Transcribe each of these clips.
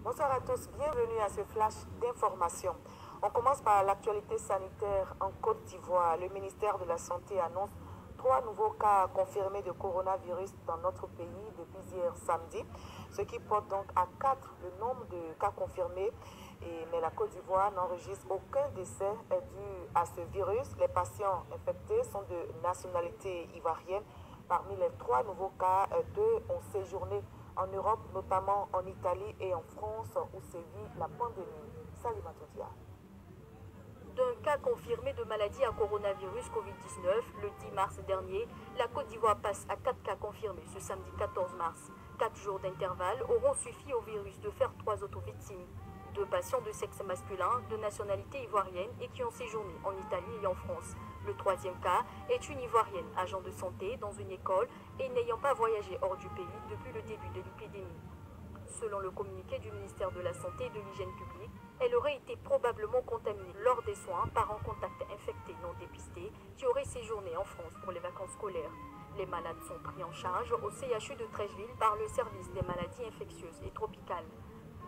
Bonsoir à tous, bienvenue à ce flash d'information. On commence par l'actualité sanitaire en Côte d'Ivoire. Le ministère de la Santé annonce 3 nouveaux cas confirmés de coronavirus dans notre pays depuis hier samedi, ce qui porte donc à 4 le nombre de cas confirmés. Mais la Côte d'Ivoire n'enregistre aucun décès dû à ce virus. Les patients infectés sont de nationalité ivoirienne. Parmi les 3 nouveaux cas, 2 ont séjourné en Europe, notamment en Italie et en France, où sévit la pandémie. Salut Matoudia. D'un cas confirmé de maladie à coronavirus Covid-19, le 10 mars dernier, la Côte d'Ivoire passe à 4 cas confirmés ce samedi 14 mars. 4 jours d'intervalle auront suffi au virus de faire 3 autres victimes. 2 patients de sexe masculin, de nationalité ivoirienne et qui ont séjourné en Italie et en France. Le 3e cas est une Ivoirienne, agent de santé dans une école et n'ayant pas voyagé hors du pays depuis le début de l'épidémie. Selon le communiqué du ministère de la Santé et de l'Hygiène publique, elle aurait été probablement contaminée lors des soins par un contact infecté non dépisté qui aurait séjourné en France pour les vacances scolaires. Les malades sont pris en charge au CHU de Trècheville par le service des maladies infectieuses et tropicales.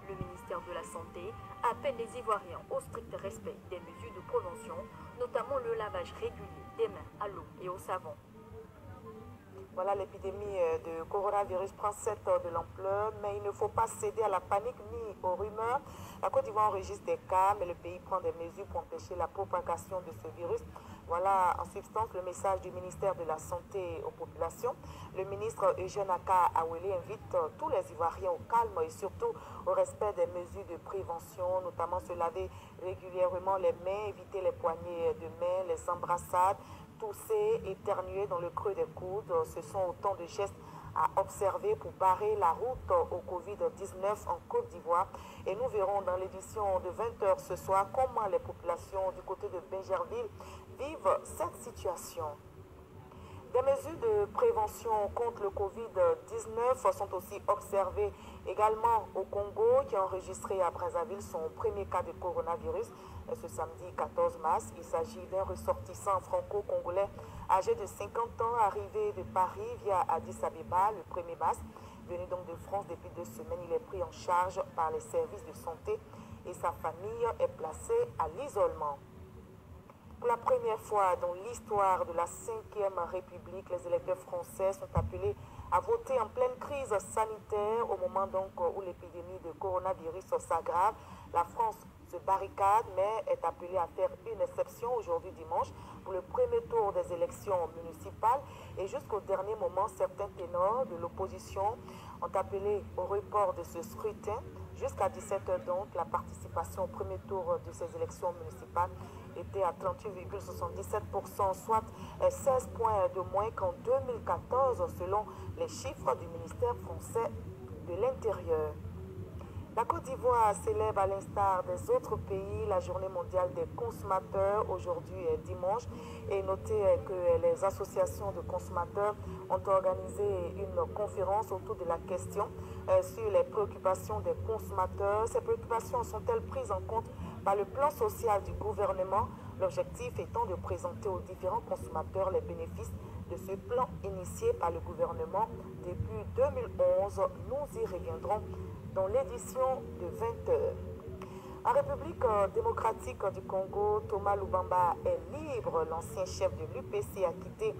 Le ministère de la Santé appelle les Ivoiriens au strict respect des mesures de prévention, notamment le lavage régulier des mains à l'eau et au savon. Voilà, l'épidémie de coronavirus prend cette de l'ampleur, mais il ne faut pas céder à la panique ni aux rumeurs. La Côte d'Ivoire enregistre des cas, mais le pays prend des mesures pour empêcher la propagation de ce virus. Voilà en substance le message du ministère de la Santé aux populations. Le ministre Eugène Aka Awele invite tous les Ivoiriens au calme et surtout au respect des mesures de prévention, notamment se laver régulièrement les mains, éviter les poignées de main, les embrassades, tousser, éternuer dans le creux des coudes. Ce sont autant de gestes à observer pour barrer la route au Covid-19 en Côte d'Ivoire. Et nous verrons dans l'édition de 20h ce soir comment les populations du côté de Bingerville vivent cette situation. Des mesures de prévention contre le Covid-19 sont aussi observées également au Congo, qui a enregistré à Brazzaville son premier cas de coronavirus ce samedi 14 mars. Il s'agit d'un ressortissant franco-congolais âgé de 50 ans, arrivé de Paris via Addis Abeba le 1er mars. Venu donc de France depuis 2 semaines, il est pris en charge par les services de santé et sa famille est placée à l'isolement. Pour la première fois dans l'histoire de la 5e République, les électeurs français sont appelés à voter en pleine crise sanitaire au moment donc où l'épidémie de coronavirus s'aggrave. La France se barricade mais est appelée à faire une exception aujourd'hui dimanche pour le premier tour des élections municipales. Et jusqu'au dernier moment, certains ténors de l'opposition ont appelé au report de ce scrutin. Jusqu'à 17h donc, la participation au premier tour de ces élections municipales était à 38,77%, soit 16 points de moins qu'en 2014 selon les chiffres du ministère français de l'Intérieur. La Côte d'Ivoire célèbre à l'instar des autres pays la journée mondiale des consommateurs aujourd'hui dimanche. Et notez que les associations de consommateurs ont organisé une conférence autour de la question sur les préoccupations des consommateurs. Ces préoccupations sont-elles prises en compte par le plan social du gouvernement? L'objectif étant de présenter aux différents consommateurs les bénéfices de ce plan initié par le gouvernement depuis 2011. Nous y reviendrons dans l'édition de 20h. En République démocratique du Congo, Thomas Lubamba est libre. L'ancien chef de l'UPC a quitté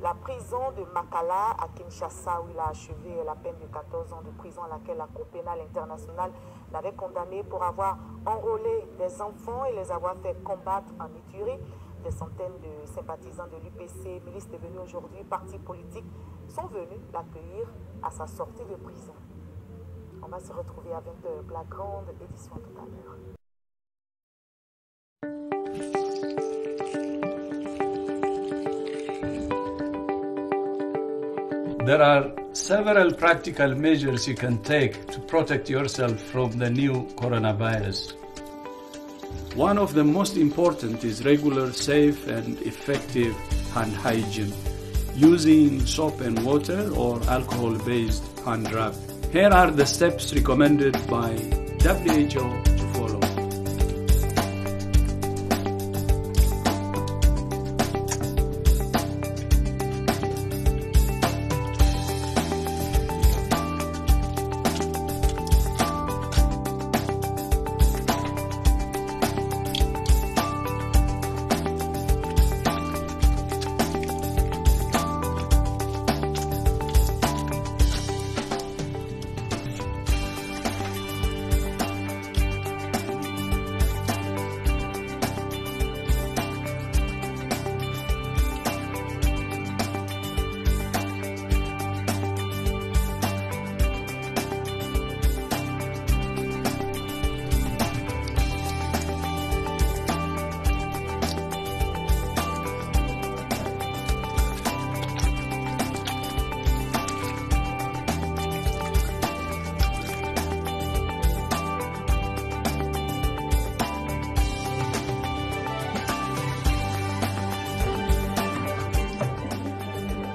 la prison de Makala à Kinshasa où il a achevé la peine de 14 ans de prison à laquelle la Cour pénale internationale l'avait condamné pour avoir enrôlé des enfants et les avoir fait combattre en Ituri. Des centaines de sympathisants de l'UPC, milice devenue aujourd'hui parti politique, sont venus l'accueillir à sa sortie de prison. On va se retrouver à 20h pour la grande édition tout à l'heure. There are several practical measures you can take to protect yourself from the new coronavirus. One of the most important is regular, safe and effective hand hygiene, using soap and water or alcohol-based hand rub. Here are the steps recommended by WHO to follow.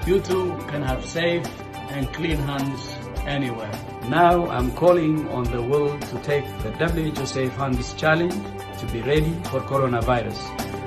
you too can have safe and clean hands anywhere. Now I'm calling on the world to take the WHO Safe Hands Challenge to be ready for coronavirus.